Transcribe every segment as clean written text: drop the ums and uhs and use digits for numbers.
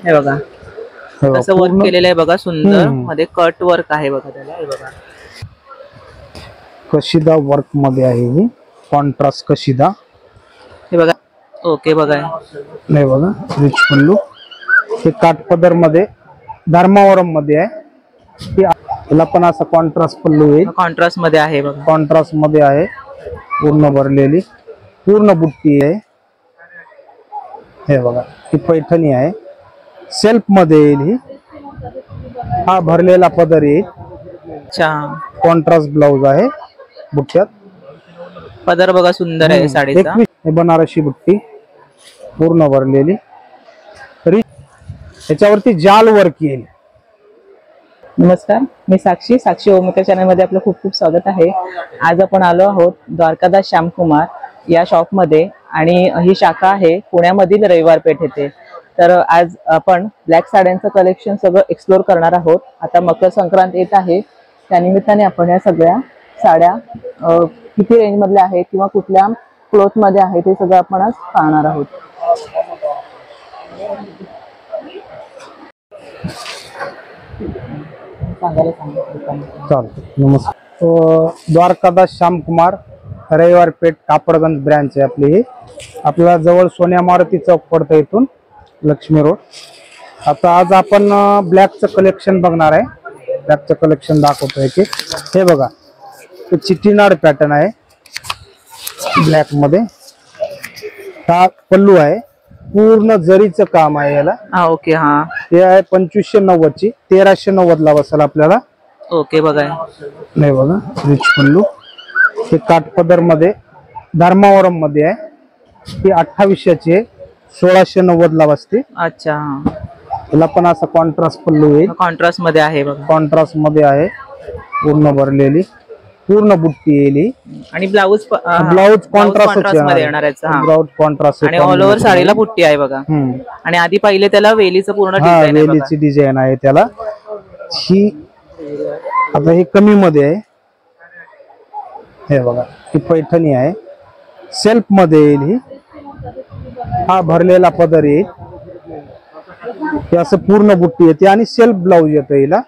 हे बघा कसं वर्क केलेलं आहे बघा, सुंदर मध्ये कट वर्क आहे बघा त्याला. हे बघा कशिदा वर्क मध्ये आहे ही कॉन्ट्रास्ट कशिदा. हे बघा ओके बघा नाही बघा रिच पल्लू. हे काठपदर मध्ये धर्मावरम मध्ये आहे. याला पण असा कॉन्ट्रास्ट पल्लू आहे, कॉन्ट्रास्ट मध्ये आहे बघा, कॉन्ट्रास्ट मध्ये आहे. पूर्ण भरलेली पूर्ण बुट्टी आहे. हे बघा ही पैठणी आहे, सेल्फ मध्ये येईल ही. हा भरलेला पदर येईल. अच्छा कॉन्ट्रास्ट ब्लाउज आहे बुट्ट्यात. पदर बघा सुंदर आहे साडीचा. हे बनारसी बुट्टी पूर्ण भरलेली. याच्यावरती जाल वर्क येईल. नमस्कार, मी साक्षी ओमिका चॅनल मध्ये आपलं खूप खूप स्वागत आहे. आज आपण आलो आहोत द्वारकादास श्यामकुमार या शॉप मध्ये आणि ही शाखा आहे पुण्यामधील रविवार पेठ येथे. तर आज आपण ब्लॅक साड्यांचं कलेक्शन सगळं एक्सप्लोर करणार आहोत. आता मकर संक्रांत येत आहे, त्यानिमित्ताने आपण या सगळ्या साड्या किती रेंज मधल्या आहेत किंवा कुठल्या क्लोथ मध्ये आहेत हे सगळं आपण आज पाहणार आहोत. नमस्कार. द्वारकादास श्यामकुमार रविवार पेठ कापडगंज ब्रँच आहे आपली. ही आपल्याला जवळ सोन्या मारुती चौक पडतं, इथून लक्ष्मी रोड. आता आज आपण ब्लॅकचं कलेक्शन बघणार आहे. ब्लॅकचं कलेक्शन दाखवतोय की हे बघा चिट्टीनाड पॅटर्न आहे ब्लॅक मध्ये. हा पल्लू आहे, पूर्ण जरीचं काम आहे याला. ओके हा ते आहे 2590 ची, 1390 ला बसेल आपल्याला. ओके बघा नाही बघा रिच पल्लू. हे काठपदर मध्ये धर्मावरम मध्ये आहे. ही 2800 ची आहे, 1690 ला बसते. अच्छा याला पण असा कॉन्ट्रास्ट पल्लू येईल. कॉन्ट्रास्ट मध्ये आहे बघा, कॉन्ट्रास्ट मध्ये आहे. पूर्ण भरलेली पूर्ण बुट्टी येईल. आणि ब्लाउज कॉन्ट्रास्ट मध्ये येणार आहे. ब्लाउज कॉन्ट्रास्ट आणि ऑल ओव्हर साडीला बुट्टी आहे बघा. आणि आधी पहिले त्याला वेलीचं पूर्ण डिझाइन आहे, वेलीची डिझाइन आहे त्याला. ही आता ही कमी मध्ये आहे. हे बघा ही पैठणी आहे, सेल्फ मध्ये येईल ही. हा भरलेला पदर येईल. हे असं पूर्ण बुट्टी येते आणि सेल्फ ब्लाउज येतो हिला.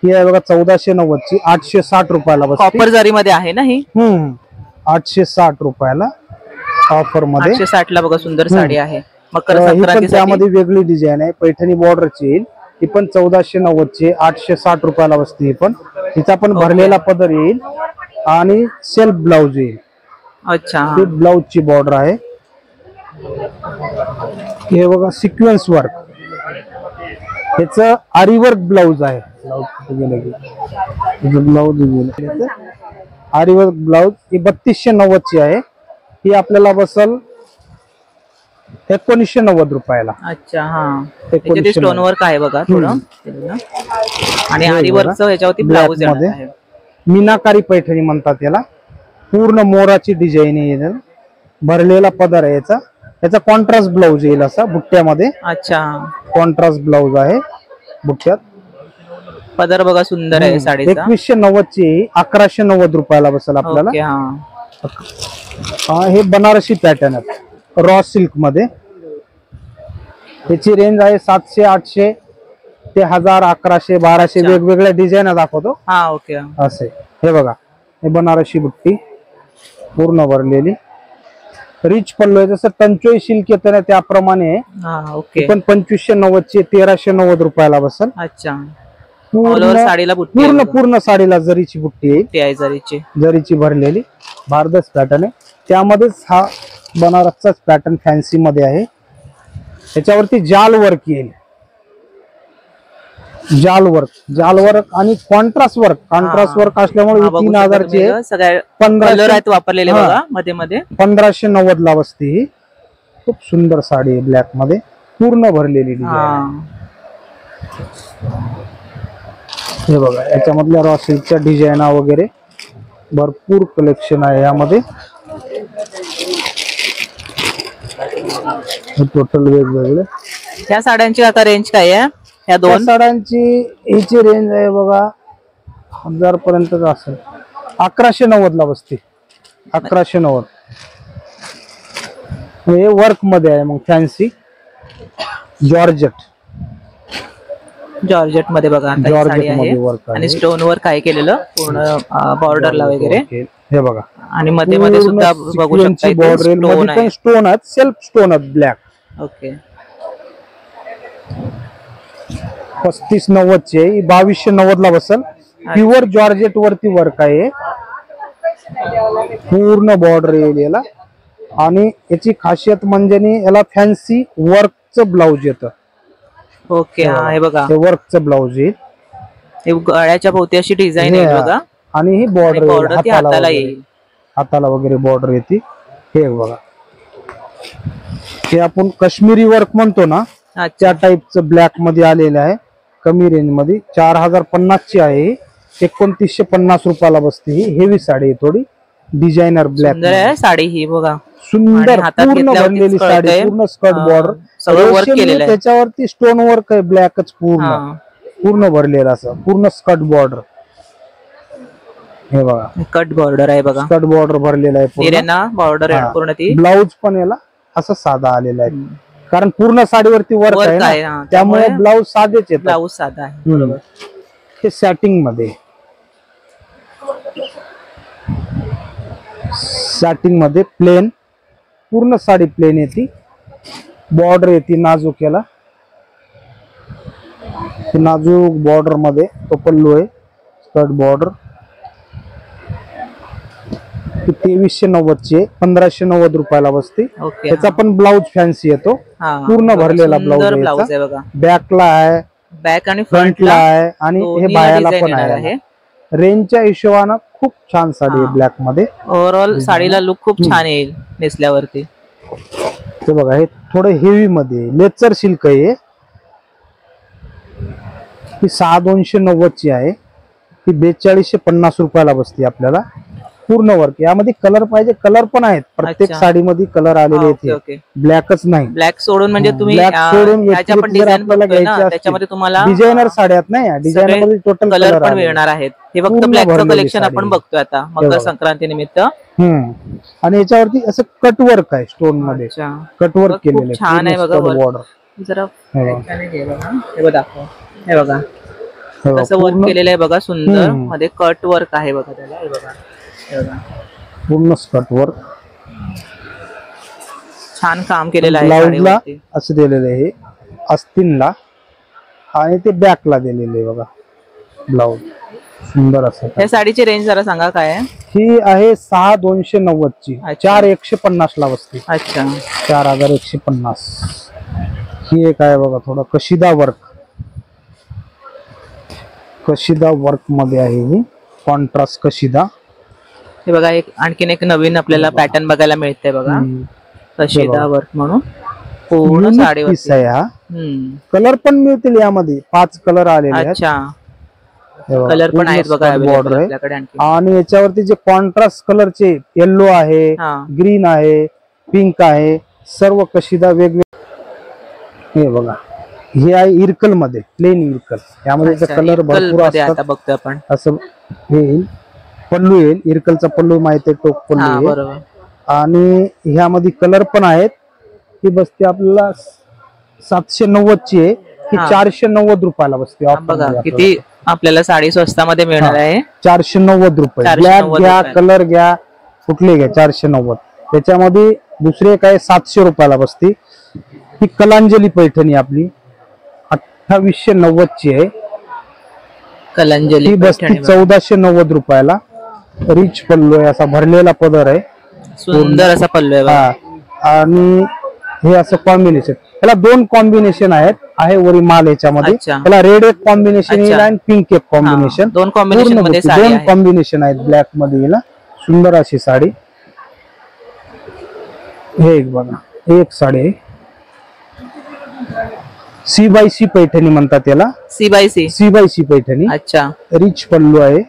ही आहे बघा 1490 ची, 860 रुपयाला बसते. कॉपर जरी मध्ये आहे ना ही. 860 रुपयाला ऑफर मध्ये. 860 ला बघा सुंदर साडी आहे. मकर संक्रांती त्यामध्ये वेगळी डिझाइन आहे, पैठणी बॉर्डरची येईल. ही पण 1490 ची, 860 रुपयाला बसते. ही पण तिचा पण भरलेला पदर येईल आणि सेल्फ ब्लाउज येईल. अच्छा ही ब्लाउज ची बॉर्डर आहे. हे बघा सिक्वेन्स वर्क, ह्याचं आरी वर्क ब्लाउज आहे. ब्लाउज आरी वर्क ब्लाउज ही 3290 ची आहे. ही आपल्याला बसल 1990 रुपयाला. अच्छा हा स्टोन वर्क आहे बघा थोडं. आणि आरी वर्कचं ह्याच्यावरती ब्लाउज आहे. मीनाकारी पैठणी म्हणतात याला. पूर्ण मोराची डिझाईन आहे, भरलेला पदर आहे याचा. याचा कॉन्ट्रास्ट ब्लाउज येईल असा बुट्ट्यामध्ये. अच्छा कॉन्ट्रास्ट ब्लाउज आहे बुट्ट्यात. पदर बघा सुंदर आहे साडीचा. 2190 ची, 1190 रुपयाला बसेल आपल्याला. हे बनारसी पॅटर्न आहे रॉ सिल्क मध्ये. त्याची रेंज आहे 700, 800 ते 1000, 1100, 1200 वेगवेगळ्या डिझाईन दाखवतो. ओके असे हे बघा हे बनारसी बुट्टी पूर्ण भरलेली. रिच पल्लू आहे, जसं टंचोई सिल्क येतं ना त्याप्रमाणे. ओके पण 2590 ची, 1390 रुपयाला बसेल. अच्छा साडीला पूर्ण साडीला जरीची बुट्टी येईल. जरीची भरलेली भारदस पॅटर्न आहे. त्यामध्येच हा बनारसचाच पॅटर्न फॅन्सी मध्ये आहे. त्याच्यावरती जाल वर्क येईल. जाल वर्क आणि कॉन्ट्रास्ट वर्क असल्यामुळे 3000 ची आहे. 1590 ला बसते. ही खूप सुंदर साडी आहे ब्लॅक मध्ये, पूर्ण भरलेली डिझाइन. हे बघा याच्यामधल्या रॉ सिल्कच्या डिझाईना वगैरे भरपूर कलेक्शन आहे यामध्ये. टोटल वेगवेगळे. या साड्यांची आता रेंज काय आहे? या दोन साड्यांची हिची रेंज आहे बघा 1000 पर्यंत असेल. 1190 ला बसते. 1190 हे वर्क मध्ये आहे. मग फॅन्सी जॉर्जेट जॉर्जेट मध्ये बघा आता ही साडी जॉर्जेट आहे मध्ये वर्क आणि आहे. स्टोन वर काय केलेलं पूर्ण बॉर्डरला वगैरे हे बघा आणि मध्ये मध्ये सुद्धा बघू शकता इथे स्टोन आहे. स्टोन आहेत, सेल्फ स्टोन आहेत ब्लॅक. ओके 3590 ची आहे, 2290 ला बसल. प्युअर जॉर्जेट वरती वर्क आहे, पूर्ण बॉर्डर येईल याला. आणि याची खासियत म्हणजे याला फॅन्सी वर्कचं ब्लाउज येतं. ओके हा हे बघा हे वर्कचं ब्लाउज येईल. हे गळ्याच्या भोवती अशी डिझाईन आहे बघा आणि ही बॉर्डर हाताला येईल, हाताला वगैरे बॉर्डर येते. हे बघा हे आपण काश्मीरी वर्क म्हणतो ना त्या टाईपचं ब्लॅक मध्ये आलेलं आहे. कमी रेंज मध्ये 4050 ची आहे. 2950 रुपयाला बसते. ही हेवी साडी आहे, थोडी डिझायनर ब्लॅक सुंदर आहे साडी ही बघा. सुंदर पूर्ण भरलेली साडी, पूर्ण स्कर्ट बॉर्डर सगळं वर्क केलेलं आहे. त्याच्यावरती स्टोन वर्क आहे, ब्लॅकच पूर्ण भरलेलं असं पूर्ण स्कर्ट बॉर्डर. हे बघा कट बॉर्डर आहे बघा, स्कर्ट बॉर्डर भरलेला आहे बॉर्डर आहे पूर्ण. ती ब्लाउज पण याला असं साधा आलेला आहे, कारण पूर्ण साडीवरती वर्क आहे ना, त्यामुळे ब्लाउज साधेच येतात. ब्लाउज साधा आहे बरोबर. हे सॅटिंग मध्ये, सॅटिंग मध्ये प्लेन, पूर्ण साडी प्लेन येते. बॉर्डर येते नाजूक, याला नाजूक बॉर्डर मध्ये तो पल्लू आहे. स्कर्ट बॉर्डर 2390 ची आहे, 1590 रुपयाला बसते. त्याचा पण ब्लाउज फॅन्सी येतो, पूर्ण भरलेला ब्लाउज आहे बघा. बॅकला आहे, बॅक आणि फ्रंटला आहे आणि हे बायाला पण आहे. रेंजच्या हिशोबानं खूप छान साडी आहे ब्लॅक मध्ये. ओव्हरऑल साडीला लुक खूप छान येईल नेसल्यावरती. ते बघा हे थोडं हेवी मध्ये लेचर सिल्क आहे. ही 6290 ची आहे. ही 4250 रुपयाला बसते आपल्याला. पूर्ण वर्क यामध्ये. कलर पाहिजे कलर पण आहेत, प्रत्येक साडीमध्ये कलर आलेले आहेत, ब्लॅकच नाही. ब्लॅक सोडून म्हणजे तुम्ही त्याच्यामध्ये तुम्हाला डिझायनर साड्यात नाही, डिझायनर मध्ये टोटल कलर पण मिळणार आहेत. हे फक्त ब्लॅकचं कलेक्शन आपण बघतोय आता मकर संक्रांती निमित्त. आणि याच्यावरती असं कट वर्क आहे, स्टोन मध्ये कट वर्क केलेलं आहे, छान आहे बघा. बॉर्डर जरा हे बघा कसं वर्क केलेलं आहे बघा, सुंदर मध्ये कट वर्क आहे बघा त्याला. हे बघा पूर्ण स्कर्ट वर्क छान काम केलेलं आहे. ब्लाउजला असं दिलेलं आहे, आस्तीनला आणि ते बॅकला दिलेलं आहे बघा ब्लाउज. सुंदर असं. या साडीची रेंज जरा सांगा काय आहे. ही आहे 6290 ची, 4150 ला बसते. अच्छा 4150. ही एक आहे बघा, थोडा कशिदा वर्क, कशिदा वर्क मध्ये आहे ही, कॉन्ट्रास्ट कशिदा. हे बघा एक आणखीन एक नवीन आपल्याला पॅटर्न बघायला मिळतंय बघा, कशिदा वर्क म्हणून. पूर्ण साडीवर आहे हा. कलर पण मिळतील यामध्ये, 5 कलर आलेले आहेत. अच्छा कलर पण आहेत बघा बॉर्डर आहे. आणि याच्यावरती जे कॉन्ट्रास्ट कलरचे येलो आहे, ग्रीन आहे, पिंक आहे, सर्व कशिदा वेगवेगळे. हे बघा हे आहे इरकल मध्ये, प्लेन इरकल. यामध्ये कलर भरपूर असतात. बघतोय आपण असं हे पल्लू येईल, इरकलचा पल्लू माहिती आहे, टोक पल्लू आहे. आणि ह्यामध्ये कलर पण आहेत. ही बसते आपल्याला 790 ची आहे, ही 490 रुपयाला बसते. बघा किती आपल्याला साडी स्वस्तामध्ये मिळणार आहे. 490 रुपये. ब्लॅक घ्या, कलर घ्या, कुठले घ्या, 490. त्याच्यामध्ये दुसरे काय 700 रुपयाला बसते. ही कलांजली पैठणी आपली 2890 ची आहे. कलांजली ही बसते 1490 रुपयाला. रिच पल्लू आहे, असा भरलेला पदर आहे, सुंदर असा पल्लू आहे. आणि हे असं कॉम्बिनेशन, याला 2 कॉम्बिनेशन आहेत, आहे वरी माल याच्यामध्ये. त्याला रेड एक कॉम्बिनेशन येईल आणि पिंक एक कॉम्बिनेशन. 2 कॉम्बिनेशन मध्ये 2 कॉम्बिनेशन आहेत ब्लॅक मध्ये. येईल सुंदर अशी साडी. हे एक बघा, एक साडी आहे, C/C पैठणी म्हणतात त्याला. C/C पैठणी. अच्छा रिच पल्लू आहे.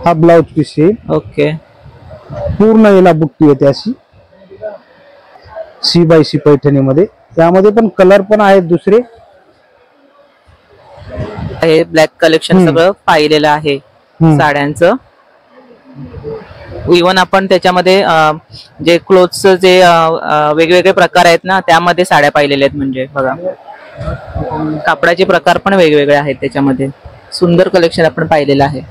हा ब्लाउज पीस आहे. ओके पूर्ण याला बुट्टी येते अशी C/C पैठणी मध्ये. त्यामध्ये पण कलर पण आहेत दुसरे. हे ब्लॅक कलेक्शन सगळं पाहिलेलं आहे साड्यांचं. इव्हन आपण त्याच्यामध्ये जे क्लोथ्स जे वेगवेगळे प्रकार आहेत ना, त्यामध्ये साड्या पाहिलेल्या आहेत. म्हणजे बघा कापडाचे प्रकार पण वेगवेगळे आहेत त्याच्यामध्ये. सुंदर कलेक्शन आपण पाहिलेलं आहे.